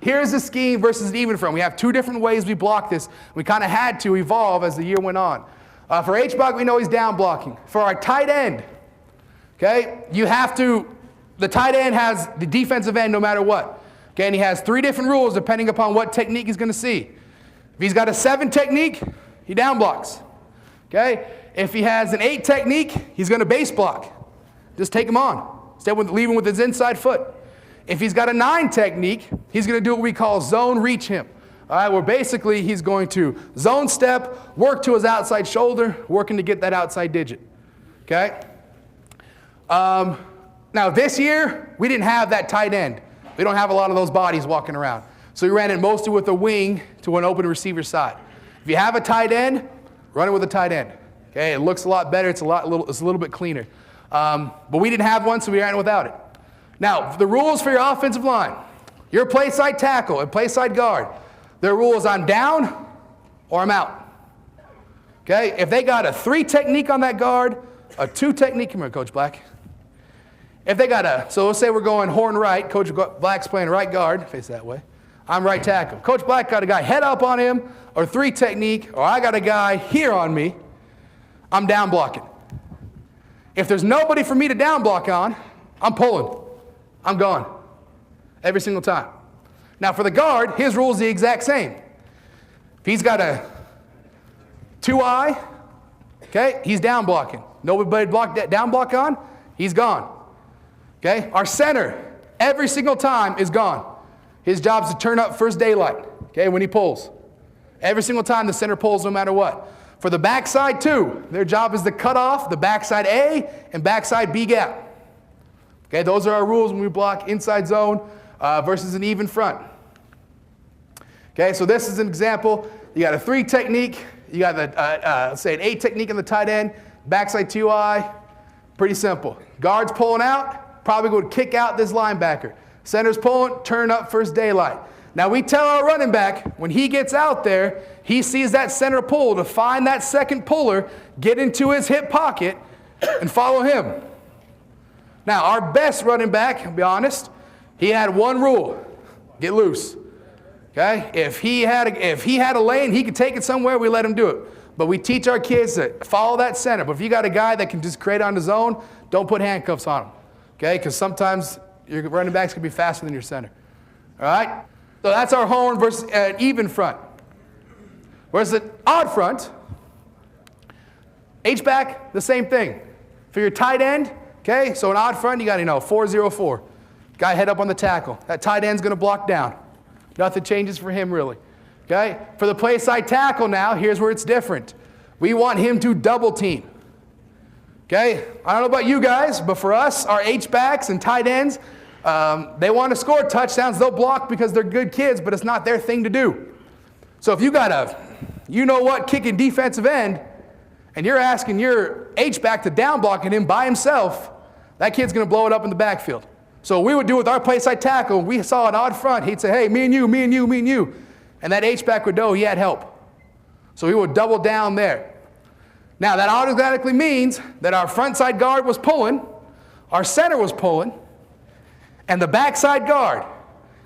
here's the scheme versus an even front. We have two different ways we block this. We kind of had to evolve as the year went on. For H-block, we know he's down blocking. For our tight end, okay, the tight end has the defensive end no matter what. Okay, and he has three different rules depending upon what technique he's going to see. If he's got a 7 technique, he down blocks. Okay, if he has an 8 technique, he's going to base block. Just take him on. Instead of leaving with his inside foot. If he's got a 9 technique, he's going to do what we call zone reach him. All right, where basically he's going to zone step, work to his outside shoulder, working to get that outside digit. Okay? Now this year, we didn't have that tight end. We don't have a lot of those bodies walking around. So we ran it mostly with a wing to an open receiver side. If you have a tight end, run it with a tight end. Okay, it looks a lot better. It's a little bit cleaner. But we didn't have one, so we ran it without it. Now, the rules for your offensive line. Your play side tackle and play side guard. Their rule is I'm down or I'm out. Okay, if they got a 3 technique on that guard, a 2 technique, come here, Coach Black. If they got so let's say we're going horn right, Coach Black's playing right guard, face that way. I'm right tackle. Coach Black got a guy head up on him, or 3 technique, or I got a guy here on me, I'm down blocking. If there's nobody for me to down block on, I'm pulling. I'm gone. Every single time. Now for the guard, his rule is the exact same. If he's got a 2-eye, okay, he's down blocking. Nobody down block on, he's gone. Okay, our center, every single time is gone. His job is to turn up first daylight, okay, when he pulls. Every single time the center pulls no matter what. For the backside too, their job is to cut off the backside A and backside B gap. Okay, those are our rules when we block inside zone versus an even front. Okay, so this is an example. You got a 3 technique, you got let's say an 8 technique on the tight end, backside 2-eye, pretty simple. Guard's pulling out, probably going to kick out this linebacker. Center's pulling, turn up first daylight. Now we tell our running back, when he gets out there, he sees that center pull to find that second puller, get into his hip pocket, and follow him. Now our best running back, I'll be honest, he had one rule, get loose. Okay? If he had a lane, he could take it somewhere, we let him do it. But we teach our kids to follow that center. But if you got a guy that can just create on his own, don't put handcuffs on him. Okay? Because sometimes your running backs can be faster than your center. All right? So that's our horn versus an even front. Whereas the odd front, H-back, the same thing. For your tight end, okay, so an odd front, you got 4-0-4. Guy head up on the tackle. That tight end's going to block down. Nothing changes for him really. Okay? For the play side tackle now, here's where it's different. We want him to double team. Okay? I don't know about you guys, but for us, our H-backs and tight ends, they want to score touchdowns. They'll block because they're good kids, but it's not their thing to do. So if you got a you-know-what kicking defensive end, and you're asking your H-back to down blocking him by himself, that kid's going to blow it up in the backfield. So we would do with our play side tackle, when we saw an odd front, he'd say, hey, me and you, me and you, me and you. And that H-back would know he had help. So he would double down there. Now that automatically means that our front side guard was pulling, our center was pulling, and the backside guard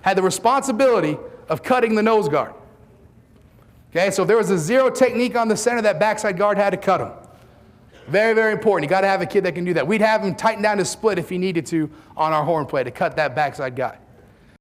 had the responsibility of cutting the nose guard. Okay, so if there was a 0 technique on the center, that backside guard had to cut him. Very, very important. You got to have a kid that can do that. We'd have him tighten down his split if he needed to on our horn play to cut that backside guy.